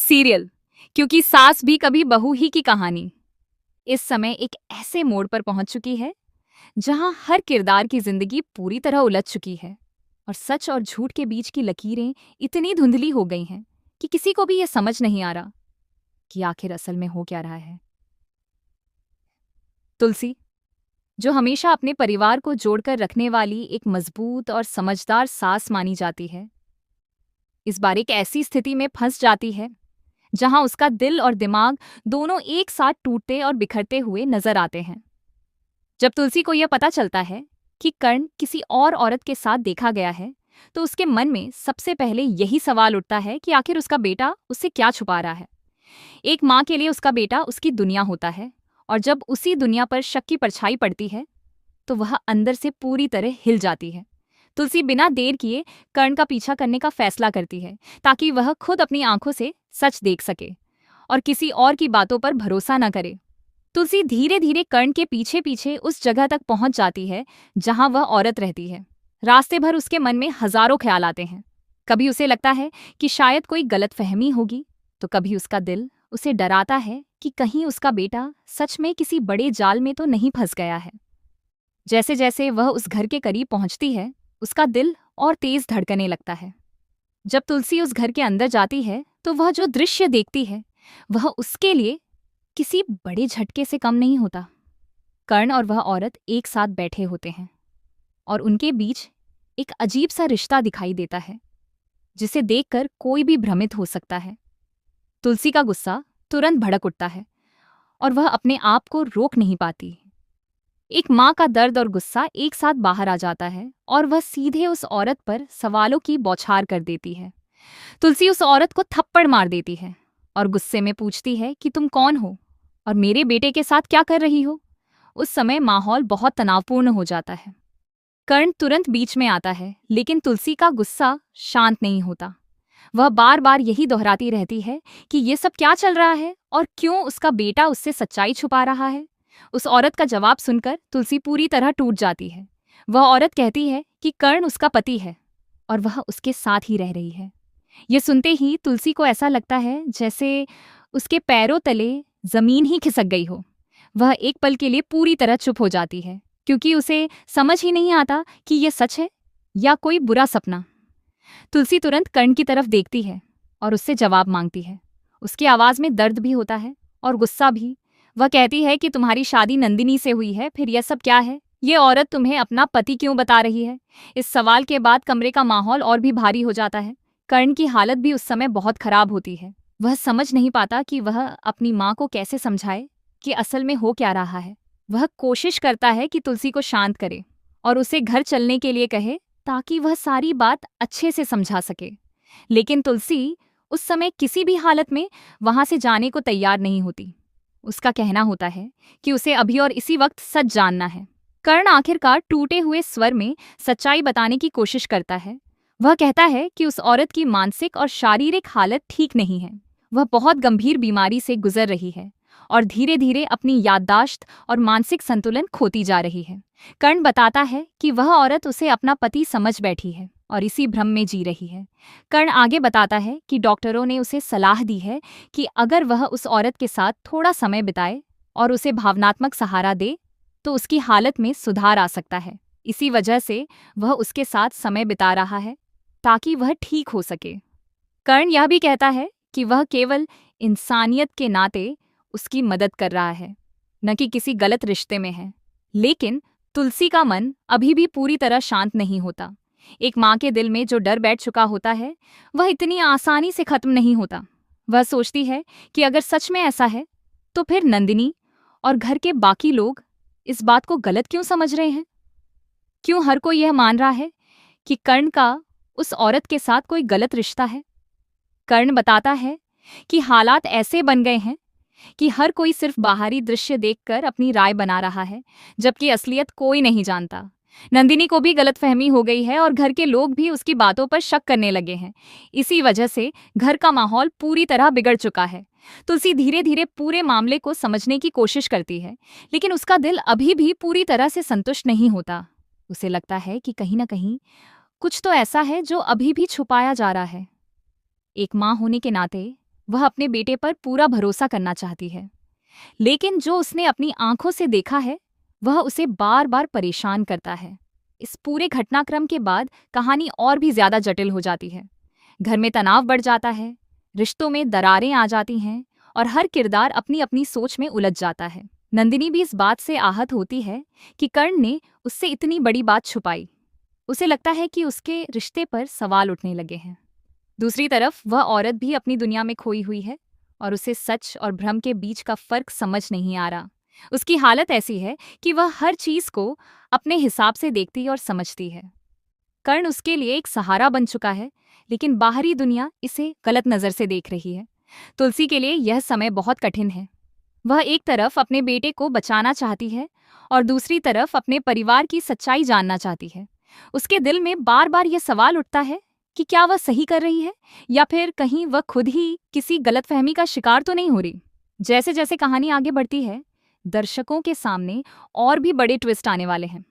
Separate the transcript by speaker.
Speaker 1: Serial, क्योंकि सास भी कभी बहू ही की कहानी इस समय एक ऐसे मोड़ पर पहुंच चुकी है जहां हर किरदार की जिंदगी पूरी तरह उलझ चुकी है और सच और झूठ के बीच की लकीरें इतनी धुंधली हो गई हैं कि किसी को भी यह समझ नहीं आ रहा कि आखिर असल में हो क्या रहा है। तुलसी, जो हमेशा अपने परिवार को जोड़कर रखने वाली एक मजबूत और समझदार सास मानी जाती है, इस बार एक ऐसी स्थिति में फंस जाती है जहां उसका दिल और दिमाग दोनों एक साथ टूटते और बिखरते हुए नजर आते हैं। जब तुलसी को यह पता चलता है कि कर्ण किसी और औरत के साथ देखा गया है, तो उसके मन में सबसे पहले यही सवाल उठता है कि आखिर उसका बेटा उससे क्या छुपा रहा है। एक माँ के लिए उसका बेटा उसकी दुनिया होता है, और जब उसी दुनिया पर शक की परछाई पड़ती है तो वह अंदर से पूरी तरह हिल जाती है। तुलसी बिना देर किए कर्ण का पीछा करने का फैसला करती है, ताकि वह खुद अपनी आंखों से सच देख सके और किसी और की बातों पर भरोसा न करे। तुलसी धीरे धीरे कर्ण के पीछे पीछे उस जगह तक पहुंच जाती है जहां वह औरत रहती है। रास्ते भर उसके मन में हजारों ख्याल आते हैं। कभी उसे लगता है कि शायद कोई गलतफहमी होगी, तो कभी उसका दिल उसे डराता है कि कहीं उसका बेटा सच में किसी बड़े जाल में तो नहीं फंस गया है। जैसे जैसे वह उस घर के करीब पहुंचती है, उसका दिल और तेज धड़कने लगता है। जब तुलसी उस घर के अंदर जाती है तो वह जो दृश्य देखती है वह उसके लिए किसी बड़े झटके से कम नहीं होता। कर्ण और वह औरत एक साथ बैठे होते हैं और उनके बीच एक अजीब सा रिश्ता दिखाई देता है जिसे देखकर कोई भी भ्रमित हो सकता है। तुलसी का गुस्सा तुरंत भड़क उठता है और वह अपने आप को रोक नहीं पाती। एक माँ का दर्द और गुस्सा एक साथ बाहर आ जाता है और वह सीधे उस औरत पर सवालों की बौछार कर देती है। तुलसी उस औरत को थप्पड़ मार देती है और गुस्से में पूछती है कि तुम कौन हो और मेरे बेटे के साथ क्या कर रही हो। उस समय माहौल बहुत तनावपूर्ण हो जाता है। कर्ण तुरंत बीच में आता है, लेकिन तुलसी का गुस्सा शांत नहीं होता। वह बार बार यही दोहराती रहती है कि ये सब क्या चल रहा है और क्यों उसका बेटा उससे सच्चाई छुपा रहा है। उस औरत का जवाब सुनकर तुलसी पूरी तरह टूट जाती है। वह औरत कहती है कि कर्ण उसका पति है और वह उसके साथ ही रह रही है। ये सुनते ही तुलसी को ऐसा लगता है जैसे उसके पैरों तले जमीन ही खिसक गई हो। वह एक पल के लिए पूरी तरह चुप हो जाती है, क्योंकि उसे समझ ही नहीं आता कि यह सच है या कोई बुरा सपना। तुलसी तुरंत कर्ण की तरफ देखती है और उससे जवाब मांगती है। उसकी आवाज में दर्द भी होता है और गुस्सा भी। वह कहती है कि तुम्हारी शादी नंदिनी से हुई है, फिर यह सब क्या है? ये औरत तुम्हें अपना पति क्यों बता रही है? इस सवाल के बाद कमरे का माहौल और भी भारी हो जाता है। कर्ण की हालत भी उस समय बहुत खराब होती है। वह समझ नहीं पाता कि वह अपनी माँ को कैसे समझाए कि असल में हो क्या रहा है। वह कोशिश करता है कि तुलसी को शांत करे और उसे घर चलने के लिए कहे, ताकि वह सारी बात अच्छे से समझा सके। लेकिन तुलसी उस समय किसी भी हालत में वहां से जाने को तैयार नहीं होती। उसका कहना होता है कि उसे अभी और इसी वक्त सच जानना है। कर्ण आखिरकार टूटे हुए स्वर में सच्चाई बताने की कोशिश करता है। वह कहता है कि उस औरत की मानसिक और शारीरिक हालत ठीक नहीं है। वह बहुत गंभीर बीमारी से गुजर रही है और धीरे धीरे अपनी याददाश्त और मानसिक संतुलन खोती जा रही है। कर्ण बताता है कि वह औरत उसे अपना पति समझ बैठी है और इसी भ्रम में जी रही है। कर्ण आगे बताता है कि डॉक्टरों ने उसे सलाह दी है कि अगर वह उस औरत के साथ थोड़ा समय बिताए और उसे भावनात्मक सहारा दे तो उसकी हालत में सुधार आ सकता है। इसी वजह से वह उसके साथ समय बिता रहा है ताकि वह ठीक हो सके। कर्ण यह भी कहता है कि वह केवल इंसानियत के नाते उसकी मदद कर रहा है, न कि किसी गलत रिश्ते में है। लेकिन तुलसी का मन अभी भी पूरी तरह शांत नहीं होता। एक माँ के दिल में जो डर बैठ चुका होता है वह इतनी आसानी से खत्म नहीं होता। वह सोचती है कि अगर सच में ऐसा है तो फिर नंदिनी और घर के बाकी लोग इस बात को गलत क्यों समझ रहे हैं? क्यों हर कोई यह मान रहा है कि कर्ण का उस औरत के साथ कोई गलत रिश्ता है? कर्ण बताता है कि हालात ऐसे बन गए हैं कि हर कोई सिर्फ बाहरी दृश्य देखकर अपनी राय बना रहा है, जबकि असलियत कोई नहीं जानता। नंदिनी को भी गलतफहमी हो गई है और घर के लोग भी उसकी बातों पर शक करने लगे हैं। इसी वजह से घर का माहौल पूरी तरह बिगड़ चुका है। तुलसी धीरे धीरे पूरे मामले को समझने की कोशिश करती है, लेकिन उसका दिल अभी भी पूरी तरह से संतुष्ट नहीं होता। उसे लगता है कि कहीं ना कहीं कुछ तो ऐसा है जो अभी भी छुपाया जा रहा है। एक माँ होने के नाते वह अपने बेटे पर पूरा भरोसा करना चाहती है, लेकिन जो उसने अपनी आंखों से देखा है वह उसे बार बार परेशान करता है। इस पूरे घटनाक्रम के बाद कहानी और भी ज्यादा जटिल हो जाती है। घर में तनाव बढ़ जाता है, रिश्तों में दरारें आ जाती हैं और हर किरदार अपनी अपनी सोच में उलझ जाता है। नंदिनी भी इस बात से आहत होती है कि कर्ण ने उससे इतनी बड़ी बात छुपाई। उसे लगता है कि उसके रिश्ते पर सवाल उठने लगे हैं। दूसरी तरफ वह औरत भी अपनी दुनिया में खोई हुई है और उसे सच और भ्रम के बीच का फर्क समझ नहीं आ रहा। उसकी हालत ऐसी है कि वह हर चीज को अपने हिसाब से देखती और समझती है। कर्ण उसके लिए एक सहारा बन चुका है, लेकिन बाहरी दुनिया इसे गलत नजर से देख रही है। तुलसी के लिए यह समय बहुत कठिन है। वह एक तरफ अपने बेटे को बचाना चाहती है और दूसरी तरफ अपने परिवार की सच्चाई जानना चाहती है। उसके दिल में बार बार यह सवाल उठता है कि क्या वह सही कर रही है या फिर कहीं वह खुद ही किसी गलतफहमी का शिकार तो नहीं हो रही। जैसे जैसे कहानी आगे बढ़ती है, दर्शकों के सामने और भी बड़े ट्विस्ट आने वाले हैं।